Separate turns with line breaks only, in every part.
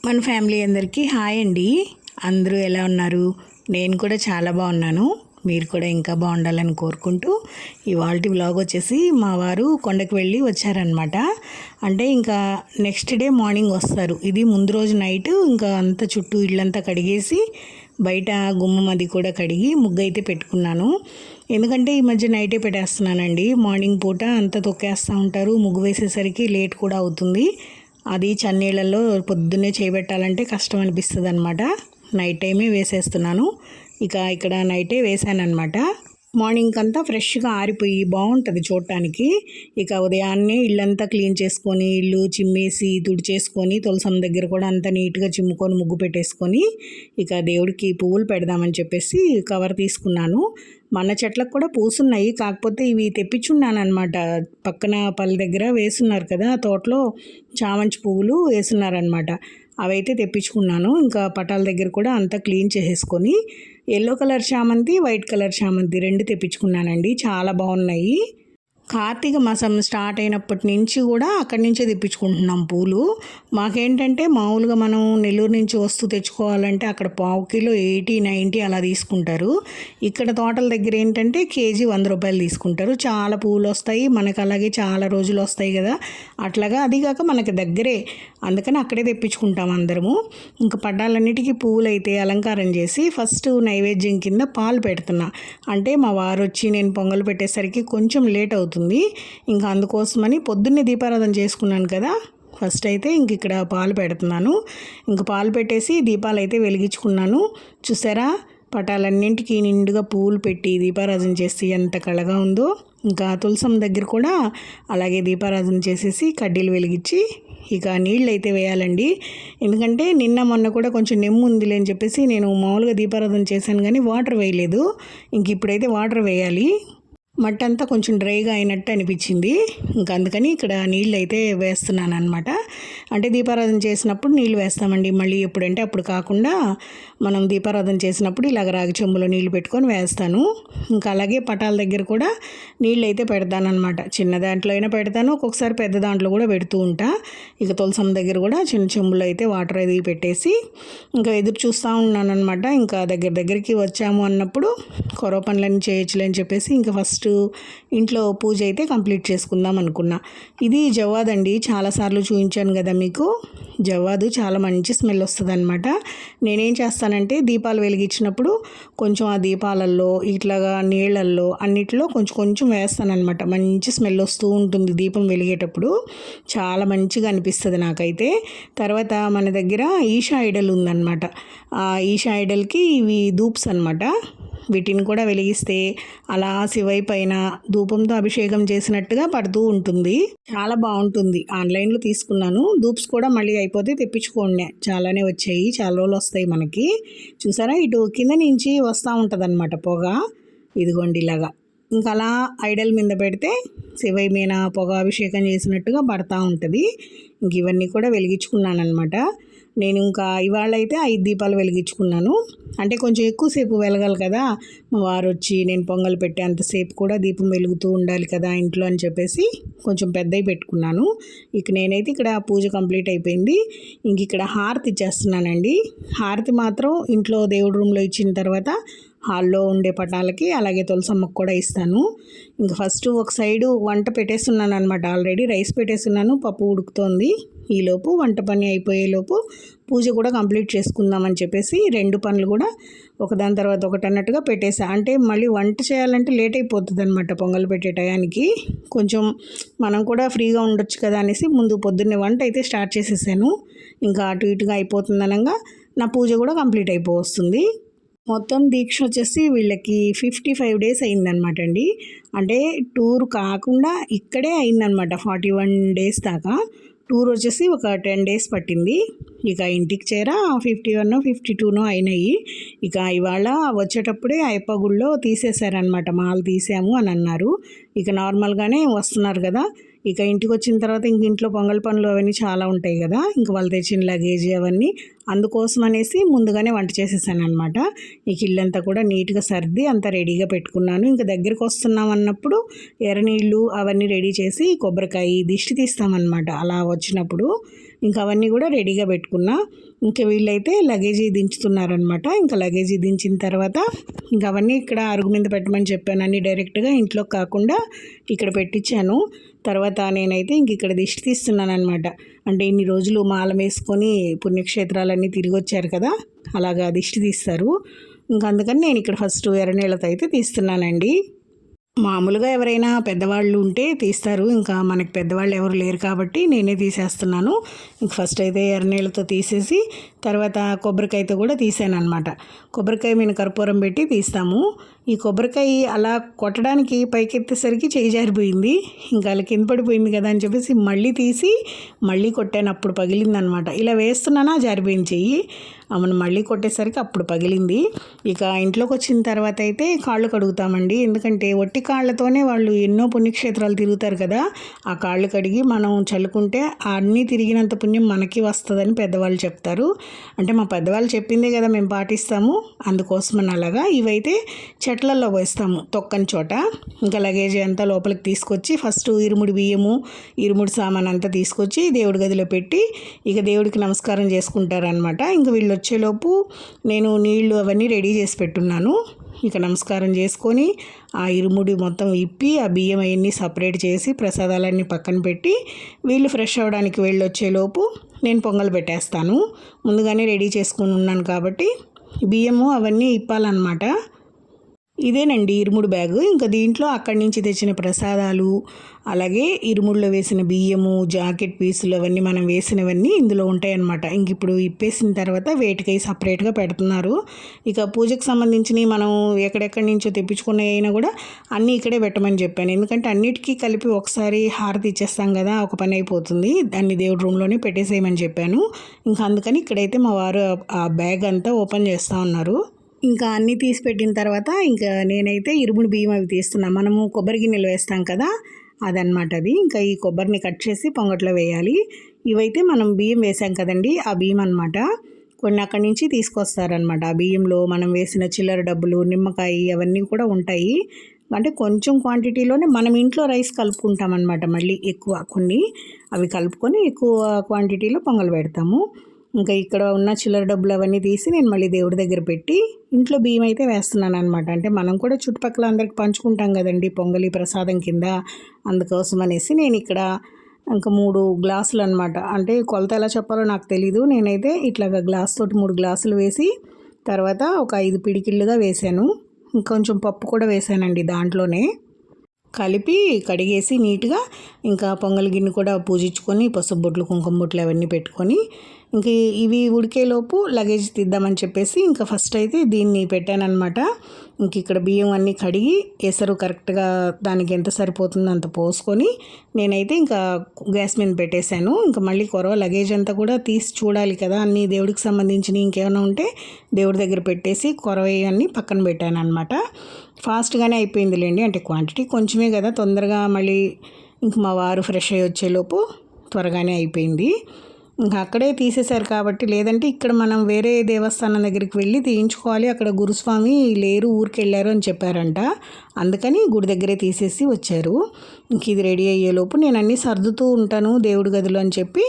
మన ఫ్యామిలీ అందరికీ హాయ్ అండి. అందరూ ఎలా ఉన్నారు? నేను కూడా చాలా బాగున్నాను. మీరు కూడా ఇంకా బాగుండాలని కోరుకుంటూ ఇవాల్టి వ్లాగ్ వచ్చేసి మా వారు కొండకు వెళ్ళి వచ్చారనమాట. అంటే ఇంకా నెక్స్ట్ డే మార్నింగ్ వస్తారు. ఇది ముందు రోజు నైట్ ఇంకా అంత చుట్టూ ఇళ్ళంతా కడిగేసి బయట గుమ్మం అది కూడా కడిగి ముగ్గు అయితే పెట్టుకున్నాను. ఎందుకంటే ఈ మధ్య నైటే పెట్టేస్తున్నానండి. మార్నింగ్ పూట అంతా తొక్కేస్తూ ఉంటారు. ముగ్గు వేసేసరికి లేట్ కూడా అవుతుంది. అది చన్నీళ్ళల్లో పొద్దున్నే చేయబెట్టాలంటే కష్టం అనిపిస్తుంది అనమాట. నైట్ టైమే వేసేస్తున్నాను. ఇక్కడ నైటే వేసాను అనమాట. మార్నింగ్ అంతా ఫ్రెష్గా ఆరిపోయి బాగుంటుంది చూడటానికి. ఉదయాన్నే ఇల్లంతా క్లీన్ చేసుకొని ఇల్లు చిమ్మేసి తుడిచేసుకొని తులసం దగ్గర కూడా అంతా నీట్గా చిమ్ముకొని ముగ్గు పెట్టేసుకొని దేవుడికి పువ్వులు పెడదామని చెప్పేసి కవర్ తీసుకున్నాను. మన చెట్లకు కూడా పూసున్నాయి, కాకపోతే ఇవి తెప్పించున్నాను అనమాట. పక్కన పల్లె దగ్గర వేసున్నారు కదా, తోటలో చామంతి పువ్వులు వేసున్నారనమాట. అవైతే తెప్పించుకున్నాను. ఇంకా పటాల దగ్గర కూడా అంతా క్లీన్ చేసేసుకొని ఎల్లో కలర్ చామంతి, వైట్ కలర్ చామంతి రెండు తెప్పించుకున్నానండి. చాలా బాగున్నాయి. కార్తీక మాసం స్టార్ట్ అయినప్పటి నుంచి కూడా అక్కడి నుంచే తెప్పించుకుంటున్నాం పూలు. మాకేంటంటే మామూలుగా మనం నెల్లూరు నుంచి వస్తూ తెచ్చుకోవాలంటే అక్కడ పావు కిలో 80-90 అలా తీసుకుంటారు. ఇక్కడ తోటల దగ్గర ఏంటంటే కేజీ 100 రూపాయలు తీసుకుంటారు. చాలా పూలు వస్తాయి మనకు, అలాగే చాలా రోజులు వస్తాయి కదా. అట్లాగా అది కాక మనకి దగ్గరే, అందుకని అక్కడే తెప్పించుకుంటాం అందరము. ఇంకా పడ్డాలన్నిటికీ పువ్వులు అయితే అలంకారం చేసి ఫస్ట్ నైవేద్యం కింద పాలు పెడుతున్నా. అంటే మా వారు వచ్చి నేను పొంగల్ పెట్టేసరికి కొంచెం లేట్ అవుతుంది. ఇంకా అందుకోసమని పొద్దున్నే దీపారాధన చేసుకున్నాను కదా, ఫస్ట్ అయితే ఇక్కడ పాలు పెడుతున్నాను. పాలు పెట్టేసి దీపాలు అయితే వెలిగించుకున్నాను. చూసారా, పటాలన్నింటికి నిండుగా పూలు పెట్టి దీపారాధన చేసి ఎంత కళగా ఉందో. తులసం దగ్గర కూడా అలాగే దీపారాధన చేసేసి కడ్డీలు వెలిగించి నీళ్ళు అయితే వేయాలండి. ఎందుకంటే నిన్న మొన్న కూడా కొంచెం నెమ్ము ఉందిలే అని చెప్పేసి నేను మామూలుగా దీపారాధన చేశాను కానీ వాటర్ వేయలేదు. ఇప్పుడైతే వాటర్ వేయాలి. మట్టి అంతా కొంచెం డ్రైగా అయినట్టు అనిపించింది. అందుకని ఇక్కడ నీళ్ళు అయితే వేస్తున్నాను అనమాట. అంటే దీపారాధన చేసినప్పుడు నీళ్ళు వేస్తామండి. మళ్ళీ ఎప్పుడంటే అప్పుడు కాకుండా మనం దీపారాధన చేసినప్పుడు ఇలాగ రాగి చెంబులో నీళ్ళు పెట్టుకొని వేస్తాను. అలాగే పటాల దగ్గర కూడా నీళ్ళు అయితే పెడతాను అనమాట. చిన్న దాంట్లో అయినా పెడతాను, ఒక్కొక్కసారి పెద్ద దాంట్లో కూడా పెడుతూ ఉంటా. తులసం దగ్గర కూడా చిన్న చెంబులో అయితే వాటర్ అది పెట్టేసి ఎదురు చూస్తూ ఉన్నాను అనమాట. దగ్గరికి వచ్చాము అన్నప్పుడు కొరవ పనులన్నీ చేయొచ్చులే అని చెప్పేసి ఫస్ట్ ఇంట్లో పూజ అయితే కంప్లీట్ చేసుకుందాం అనుకున్నా. ఇది జవ్వాదండి, చాలాసార్లు చూపించాను కదా మీకు. జవ్వాదు చాలా మంచి స్మెల్ వస్తుంది అనమాట. నేనేం చేస్తానంటే దీపాలు వెలిగించినప్పుడు కొంచెం ఆ దీపాలల్లో ఇట్లాగా నీళ్ళల్లో అన్నిట్లో కొంచెం కొంచెం వేస్తానమాట. మంచి స్మెల్ వస్తూ ఉంటుంది దీపం వెలిగేటప్పుడు, చాలా మంచిగా అనిపిస్తుంది నాకైతే. తర్వాత మన దగ్గర ఈషా ఐడల్ ఉందన్నమాట. ఆ ఈషా ఐడల్కి ఇవి ధూప్స్ అనమాట. వీటిని కూడా వెలిగిస్తే అలా శివయ్య పైన ధూపంతో అభిషేకం చేసినట్టుగా పడుతూ ఉంటుంది. చాలా బాగుంటుంది. ఆన్లైన్లో తీసుకున్నాను. ధూప్స్ కూడా మళ్ళీ అయిపోతే తెప్పించుకోండి, చాలానే వచ్చాయి, చాలా రోజులు వస్తాయి మనకి. చూసారా, ఇటు కింద నుంచి వస్తూ ఉంటుంది అనమాట పొగ. ఇదిగోండి ఇలాగా. అలా ఐడల్ మీద పెడితే శివయ్య మీద పొగ అభిషేకం చేసినట్టుగా పడతా ఉంటుంది. ఇవన్నీ కూడా వెలిగించుకున్నాను అనమాట. నేను ఇవాళ అయితే 5 దీపాలు వెలిగించుకున్నాను. అంటే కొంచెం ఎక్కువసేపు వెలగాలి కదా, మా వారు వచ్చి నేను పొంగల్ పెట్టే అంతసేపు కూడా దీపం వెలుగుతూ ఉండాలి కదా ఇంట్లో అని చెప్పేసి కొంచెం పెద్దవి పెట్టుకున్నాను. నేనైతే ఇక్కడ పూజ కంప్లీట్ అయిపోయింది. ఇక్కడ హారతి ఇచ్చేస్తున్నానండి. హారతి మాత్రం ఇంట్లో దేవుడి రూమ్లో ఇచ్చిన తర్వాత హాల్లో ఉండే పటాలకి అలాగే తులసమ్మకు కూడా ఇస్తాను. ఫస్ట్ ఒక సైడు వంట పెట్టేస్తున్నాను అనమాట. ఆల్రెడీ రైస్ పెట్టేస్తున్నాను, పప్పు ఉడుకుతోంది. ఈలోపు వంట పని అయిపోయేలోపు పూజ కూడా కంప్లీట్ చేసుకుందామని చెప్పేసి 2 పనులు కూడా ఒకదాని తర్వాత ఒకటి అన్నట్టుగా పెట్టేసా. అంటే మళ్ళీ వంట చేయాలంటే లేట్ అయిపోతుంది అనమాట. పొంగల్ పెట్టే టయానికి కొంచెం మనం కూడా ఫ్రీగా ఉండొచ్చు కదా అనేసి ముందు పొద్దున్నే వంట అయితే స్టార్ట్ చేసేసాను. అటు ఇటుగా అయిపోతుందనగా నా పూజ కూడా కంప్లీట్ అయిపోతుంది. మొత్తం దీక్ష వచ్చేసి వీళ్ళకి 55 డేస్ అయిందనమాట అండి. అంటే టూర్ కాకుండా ఇక్కడే అయిందనమాట 41 డేస్ దాకా. టూర్ వచ్చేసి ఒక 10 డేస్ పట్టింది. ఇంటికి చేర 51 52 అయినాయి. ఇవాళ వచ్చేటప్పుడే అయ్యప్ప గుళ్ళో తీసేశారనమాట. మాల తీసాము అని అన్నారు. నార్మల్గానే వస్తున్నారు కదా. ఇంటికి వచ్చిన తర్వాత ఇంట్లో పొంగల్ పనులు అవన్నీ చాలా ఉంటాయి కదా, వాళ్ళు తెచ్చిన లగేజ్ అవన్నీ, అందుకోసం అనేసి ముందుగానే వంట చేసేసాను అనమాట. ఇల్లంతా కూడా నీట్గా సర్ది అంతా రెడీగా పెట్టుకున్నాను. దగ్గరికి వస్తున్నాం అన్నప్పుడు ఎర్రనీళ్ళు అవన్నీ రెడీ చేసి కొబ్బరికాయ దిష్టి తీస్తామన్నమాట. అలా వచ్చినప్పుడు ఇంకా అవన్నీ కూడా రెడీగా పెట్టుకున్నా. ఇంకా వీళ్ళైతే లగేజీ దించుతున్నారనమాట. ఇంకా లగేజీ దించిన తర్వాత ఇంకా అవన్నీ ఇక్కడ అరుగు మీద పెట్టమని చెప్పాను. అన్నీ డైరెక్ట్గా ఇంట్లో కాకుండా ఇక్కడ పెట్టించాను. తర్వాత నేనైతే ఇంక ఇక్కడ దిష్టి తీస్తున్నాను అనమాట. అంటే ఇన్ని రోజులు మాల వేసుకొని పుణ్యక్షేత్రాలన్నీ తిరిగి వచ్చారు కదా, అలాగా దిష్టి తీస్తారు. ఇంకా అందుకని నేను ఇక్కడ ఫస్ట్ ఎర్రనీళ్ళతో అయితే తీస్తున్నానండి. మామూలుగా ఎవరైనా పెద్దవాళ్ళు ఉంటే తీస్తారు, ఇంకా మనకి పెద్దవాళ్ళు ఎవరు లేరు కాబట్టి నేనే తీసేస్తున్నాను. ఇంక ఫస్ట్ అయితే ఎర్రనీళ్ళతో తీసేసి తర్వాత కొబ్బరికాయతో కూడా తీసాను అనమాట. కొబ్బరికాయ మీద కర్పూరం పెట్టి తీస్తాము. ఈ కొబ్బరికాయ అలా కొట్టడానికి పైకెత్తేసరికి చేయి జారిపోయింది. ఇంకా అలా కింద పడిపోయింది కదా అని చెప్పేసి మళ్ళీ తీసి మళ్ళీ కొట్టాను. అప్పుడు పగిలింది అనమాట. ఇలా వేస్తున్నానా జారిపోయింది చెయ్యి. ఆమెను మళ్ళీ కొట్టేసరికి అప్పుడు పగిలింది. ఇక ఇంట్లోకి వచ్చిన తర్వాత అయితే కాళ్ళు కడుగుతామండి. ఎందుకంటే ఒట్టి కాళ్ళతోనే వాళ్ళు ఎన్నో పుణ్యక్షేత్రాలు తిరుగుతారు కదా, ఆ కాళ్ళు కడిగి మనం చల్లుకుంటే అన్నీ తిరిగినంత పుణ్యం మనకి వస్తుందని పెద్దవాళ్ళు చెప్తారు. అంటే మా పెద్దవాళ్ళు చెప్పిందే కదా మేము పాటిస్తాము, అందుకోసమని అలాగా. ఇవైతే చెట్లలో పోస్తాము తొక్కని చోట. ఇంకా లగేజ్ అంతా లోపలికి తీసుకొచ్చి ఫస్ట్ ఇరుముడి బియ్యము, ఇరుముడి సామాన్ అంతా తీసుకొచ్చి దేవుడి గదిలో పెట్టి ఇక దేవుడికి నమస్కారం చేసుకుంటారనమాట. ఇంకా వీళ్ళు వచ్చేలోపు నేను నీళ్లు అవన్నీ రెడీ చేసి పెట్టున్నాను. ఇక నమస్కారం చేసుకొని ఆ ఇరుముడి మొత్తం ఇప్పి ఆ బియ్యం అవన్నీ సపరేట్ చేసి ప్రసాదాలన్నీ పక్కన పెట్టి వీళ్ళు ఫ్రెష్ అవ్వడానికి వెళ్ళొచ్చేలోపు నేను పొంగల్ పెట్టేస్తాను. ముందుగానే రెడీ చేసుకుని ఉన్నాను కాబట్టి బియ్యము అవన్నీ ఇప్పాలన్నమాట. ఇదేనండి ఇరుముడు బ్యాగు. ఇంకా దీంట్లో అక్కడి నుంచి తెచ్చిన ప్రసాదాలు, అలాగే ఇరుముడిలో వేసిన బియ్యము, జాకెట్ పీసులు అవన్నీ మనం వేసినవన్నీ ఇందులో ఉంటాయన్నమాట. ఇంక ఇప్పుడు ఇప్పేసిన తర్వాత వేటికై సపరేట్గా పెడుతున్నారు. ఇక పూజకు సంబంధించినవి మనం ఎక్కడెక్కడి నుంచో తెప్పించుకునే అయినా కూడా అన్నీ ఇక్కడే పెట్టమని చెప్పాను. ఎందుకంటే అన్నిటికీ కలిపి ఒకసారి హారతి ఇచ్చేస్తాం కదా, ఒక పని అయిపోతుంది. దాన్ని దేవుడి రూమ్లోనే పెట్టేసేయమని చెప్పాను. ఇంకా అందుకని ఇక్కడైతే మా వారు ఆ బ్యాగ్ అంతా ఓపెన్ చేస్తూ ఉన్నారు. ఇంకా అన్నీ తీసి పెట్టిన తర్వాత ఇంకా నేనైతే ఇరుముడి బియ్యం అవి తీస్తున్నా. మనము కొబ్బరి గిన్నెలు వేస్తాం కదా, అదనమాట అది. ఇంకా ఈ కొబ్బరిని కట్ చేసి పొంగట్లో వేయాలి. ఇవైతే మనం బియ్యం వేసాం కదండి, ఆ బియ్యం అనమాట. కొన్ని అక్కడి నుంచి తీసుకొస్తారనమాట. ఆ బియ్యంలో మనం వేసిన చిల్లర డబ్బులు, నిమ్మకాయ అవన్నీ కూడా ఉంటాయి. అంటే కొంచెం క్వాంటిటీలోనే మనం ఇంట్లో రైస్ కలుపుకుంటాం అనమాట. మళ్ళీ ఎక్కువ కొన్ని అవి కలుపుకొని ఎక్కువ క్వాంటిటీలో పొంగల్ పెడతాము. ఇంకా ఇక్కడ ఉన్న చిల్లర డబ్బులు అవన్నీ తీసి నేను మళ్ళీ దేవుడి దగ్గర పెట్టి ఇంట్లో బియ్యం అయితే వేస్తున్నాను అనమాట. అంటే మనం కూడా చుట్టుపక్కల అందరికి పంచుకుంటాం కదండి పొంగలి ప్రసాదం కింద, అందుకోసం అనేసి నేను ఇక్కడ ఇంకా 3 గ్లాసులు అనమాట. అంటే కొలత ఎలా చెప్పాలో నాకు తెలీదు. నేనైతే ఇట్లాగా గ్లాస్ తోటి 3 గ్లాసులు వేసి తర్వాత ఒక 5 పిడికిళ్ళుగా వేసాను. ఇంకొంచెం పప్పు కూడా వేసానండి దాంట్లోనే. కలిపి కడిగేసి నీట్గా ఇంకా పొంగల్ గిన్నె కూడా పూజించుకొని పసుపు బొట్లు, కుంకుమ బొట్లు అవన్నీ పెట్టుకొని ఇంక ఇవి ఉడికేలోపు లగేజ్ తీద్దామని చెప్పేసి ఇంకా ఫస్ట్ అయితే దీన్ని పెట్టానన్నమాట. ఇంక ఇక్కడ బియ్యం అన్నీ కడిగి ఎసరు కరెక్ట్గా దానికి ఎంత సరిపోతుందో అంత పోసుకొని నేనైతే ఇంకా గ్యాస్ మీద పెట్టేశాను. ఇంకా మళ్ళీ కొరవ లగేజ్ అంతా కూడా తీసి చూడాలి కదా, అన్నీ దేవుడికి సంబంధించినవి ఇంకేమైనా ఉంటే దేవుడి దగ్గర పెట్టేసి కొరవ అన్నీ పక్కన పెట్టాను అనమాట. ఫాస్ట్గానే అయిపోయిందిలేండి. అంటే క్వాంటిటీ కొంచెమే కదా, తొందరగా మళ్ళీ ఇంక మా వారు ఫ్రెష్ అయ్యి వచ్చేలోపు త్వరగానే అయిపోయింది. ఇంకా అక్కడే తీసేశారు కాబట్టి, లేదంటే ఇక్కడ మనం వేరే దేవస్థానం దగ్గరికి వెళ్ళి తీయించుకోవాలి. అక్కడ గురుస్వామి లేరు, ఊరికి వెళ్ళారు అని చెప్పారంట. అందుకని గుడి దగ్గరే తీసేసి వచ్చారు. ఇంక ఇది రెడీ అయ్యేలోపు నేను అన్నీ సర్దుతూ ఉంటాను దేవుడి గదిలో అని చెప్పి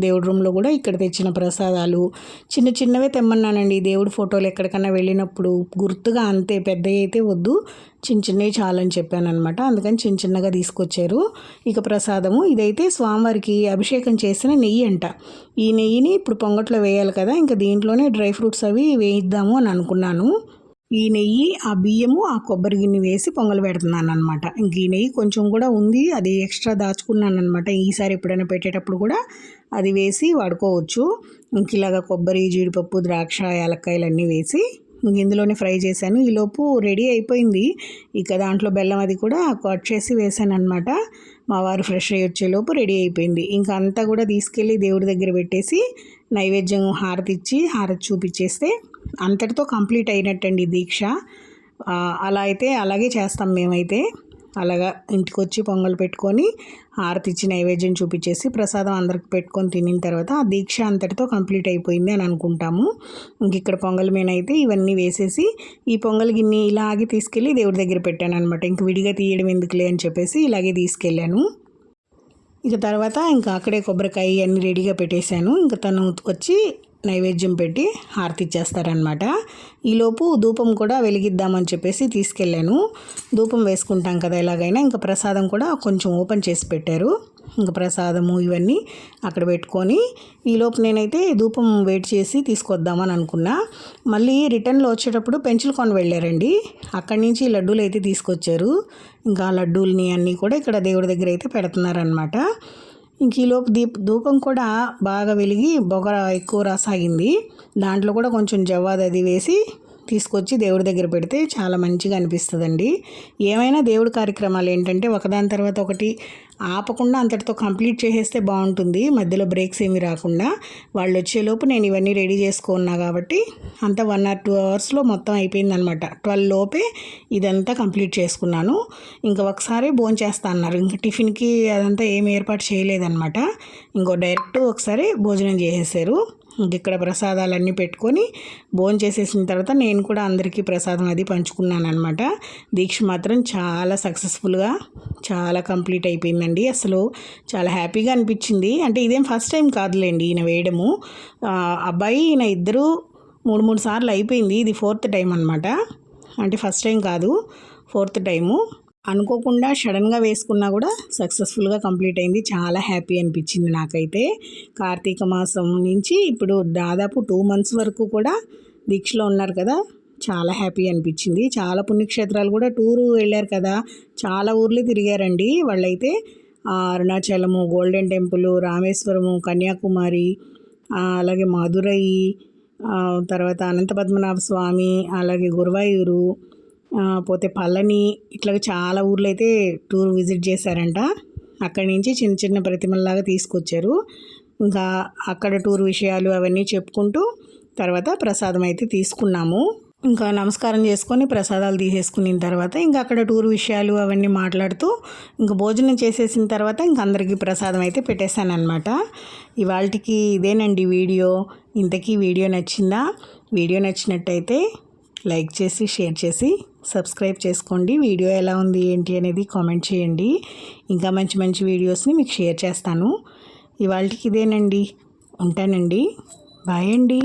దేవుడి రూమ్లో కూడా ఇక్కడ తెచ్చిన ప్రసాదాలు చిన్న చిన్నవే తెమ్మన్నానండి. దేవుడి ఫోటోలు ఎక్కడికన్నా వెళ్ళినప్పుడు గుర్తుగా, అంతే పెద్దవి అయితే వద్దు, చిన్న చిన్నవి చాలని చెప్పాను అనమాట. అందుకని చిన్న చిన్నగా తీసుకొచ్చారు. ఇక ప్రసాదము ఇదైతే స్వామివారికి అభిషేకం చేసిన నెయ్యి అంట. ఈ నెయ్యిని ఇప్పుడు పొంగట్లో వేయాలి కదా, ఇంకా దీంట్లోనే డ్రై ఫ్రూట్స్ అవి వేయిద్దాము అని అనుకున్నాను. ఈ నెయ్యి, ఆ బియ్యము, ఆ కొబ్బరి గిన్నె వేసి పొంగల్ పెడుతున్నాను అనమాట. ఇంక ఈ నెయ్యి కొంచెం కూడా ఉంది, అది ఎక్స్ట్రా దాచుకున్నాను అనమాట. ఈసారి ఎప్పుడైనా పెట్టేటప్పుడు కూడా అది వేసి వాడుకోవచ్చు. ఇంక ఇలాగా కొబ్బరి, జీడిపప్పు, ద్రాక్ష, యాలక్కాయలు అన్నీ వేసి ఇందులోనే ఫ్రై చేశాను. ఈలోపు రెడీ అయిపోయింది. ఇక దాంట్లో బెల్లం అది కూడా కట్ చేసి వేసాను అనమాట. మా వారు ఫ్రెష్ అయ్యి వచ్చేలోపు రెడీ అయిపోయింది. ఇంకా అంతా కూడా తీసుకెళ్ళి దేవుడి దగ్గర పెట్టేసి నైవేద్యం హారతి ఇచ్చి హారతి చూపించేస్తే అంతటితో కంప్లీట్ అయినట్టండి దీక్ష. అలా అయితే అలాగే చేస్తాం మేమైతే. అలాగా ఇంటికి వచ్చి పొంగల్ పెట్టుకొని హారతి ఇచ్చి నైవేద్యం చూపించేసి ప్రసాదం అందరికి పెట్టుకొని తినిన తర్వాత ఆ దీక్ష అంతటితో కంప్లీట్ అయిపోయింది అని అనుకుంటాము. ఇంక ఇక్కడ పొంగల్ మీనైతే ఇవన్నీ వేసేసి ఈ పొంగల్ గిన్నె ఇలాగే తీసుకెళ్ళి దేవుడి దగ్గర పెట్టాను అనమాట. ఇంక విడిగా తీయడం ఎందుకులే అని చెప్పేసి ఇలాగే తీసుకెళ్ళాను. ఇక తర్వాత ఇంకా అక్కడే కొబ్బరికాయ అన్నీ రెడీగా పెట్టేశాను. ఇంకా తను వచ్చి నైవేద్యం పెట్టి హారతి ఇచ్చేస్తారనమాట. ఈలోపు ధూపం కూడా వెలిగిద్దామని చెప్పేసి తీసుకెళ్ళాను. ధూపం వేసుకుంటాం కదా ఎలాగైనా. ఇంకా ప్రసాదం కూడా కొంచెం ఓపెన్ చేసి పెట్టారు. ఇంకా ప్రసాదము ఇవన్నీ అక్కడ పెట్టుకొని ఈలోపు నేనైతే ధూపం వెయిట్ చేసి తీసుకొద్దామని అనుకున్నా. మళ్ళీ రిటర్న్లో వచ్చేటప్పుడు పెంచులకొండ వెళ్ళారండి. అక్కడి నుంచి లడ్డూలు అయితే తీసుకొచ్చారు. ఇంకా లడ్డూల్ని అన్నీ కూడా ఇక్కడ దేవుడి దగ్గర అయితే పెడుతున్నారనమాట. ఇంక ఈలోపు ధూపం కూడా బాగా వెలిగి పొగ ఎక్కువ రాసాగింది. దాంట్లో కూడా కొంచెం జవ్వాది అది వేసి తీసుకొచ్చి దేవుడి దగ్గర పెడితే చాలా మంచిగా అనిపిస్తుందండి. ఏమైనా దేవుడి కార్యక్రమాలు ఏంటంటే ఒకదాని తర్వాత ఒకటి ఆపకుండా అంతటితో కంప్లీట్ చేసేస్తే బాగుంటుంది. మధ్యలో బ్రేక్స్ ఏమి రాకుండా. వాళ్ళు వచ్చేలోపు నేను ఇవన్నీ రెడీ చేసుకున్నా కాబట్టి అంతా 1 or 2 అవర్స్లో మొత్తం అయిపోయిందనమాట. 12 లోపే ఇదంతా కంప్లీట్ చేసుకున్నాను. ఇంకా ఒకసారి భోంచేస్తా అన్నారు. ఇంకా టిఫిన్కి అదంతా ఏమి ఏర్పాటు చేయలేదన్నమాట. ఇంకో డైరెక్ట్ ఒకసారి భోజనం చేసేసారు. ఇక్కడ ప్రసాదాలన్నీ పెట్టుకొని భోజనం చేసేసిన తర్వాత నేను కూడా అందరికీ ప్రసాదం అది పంచుకున్నాను అనమాట. దీక్ష మాత్రం చాలా సక్సెస్ఫుల్గా చాలా కంప్లీట్ అయిపోయిందండి. అసలు చాలా హ్యాపీగా అనిపించింది. అంటే ఇదేం ఫస్ట్ టైం కాదులేండి ఈయన వేయడము. అబ్బాయి ఈయన ఇద్దరు 3 సార్లు అయిపోయింది. ఇది 4th టైం అనమాట. అంటే ఫస్ట్ టైం కాదు, 4th టైము. అనుకోకుండా సడన్గా వేసుకున్నా కూడా సక్సెస్ఫుల్గా కంప్లీట్ అయింది. చాలా హ్యాపీ అనిపించింది నాకైతే. కార్తీక మాసం నుంచి ఇప్పుడు దాదాపు 2 months వరకు కూడా దీక్షలో ఉన్నారు కదా, చాలా హ్యాపీ అనిపించింది. చాలా పుణ్యక్షేత్రాలు కూడా టూరు వెళ్ళారు కదా, చాలా ఊర్లు తిరిగారండి వాళ్ళైతే. అరుణాచలము, గోల్డెన్ టెంపుల్, రామేశ్వరము, కన్యాకుమారి, అలాగే మదురై, తర్వాత అనంత పద్మనాభ స్వామి, అలాగే గురువాయూరు, పోతే పళని, ఇట్లా చాలా ఊర్లు అయితే టూర్ విజిట్ చేశారంట. అక్కడి నుంచి చిన్న చిన్న ప్రతిమల్లాగా తీసుకొచ్చారు. ఇంకా అక్కడ టూర్ విషయాలు అవన్నీ చెప్పుకుంటూ తర్వాత ప్రసాదం అయితే తీసుకున్నాము. ఇంకా నమస్కారం చేసుకొని ప్రసాదాలు తీసేసుకున్న తర్వాత ఇంకా అక్కడ టూర్ విషయాలు అవన్నీ మాట్లాడుతూ ఇంకా భోజనం చేసేసిన తర్వాత ఇంక అందరికీ ప్రసాదం అయితే పెట్టేశాను అనమాట. ఇవాళకి ఇదేనండి వీడియో. ఇంతకీ వీడియో నచ్చిందా? వీడియో నచ్చినట్టయితే లైక్ చేసి షేర్ చేసి సబ్స్క్రైబ్ చేసుకోండి. వీడియో ఎలా ఉంది ఏంటి అనేది కామెంట్ చేయండి. ఇంకా మంచి మంచి వీడియోస్ని మీకు షేర్ చేస్తాను. ఇవాళకి ఇదేనండి. ఉంటానండి. బాయ్ అండి.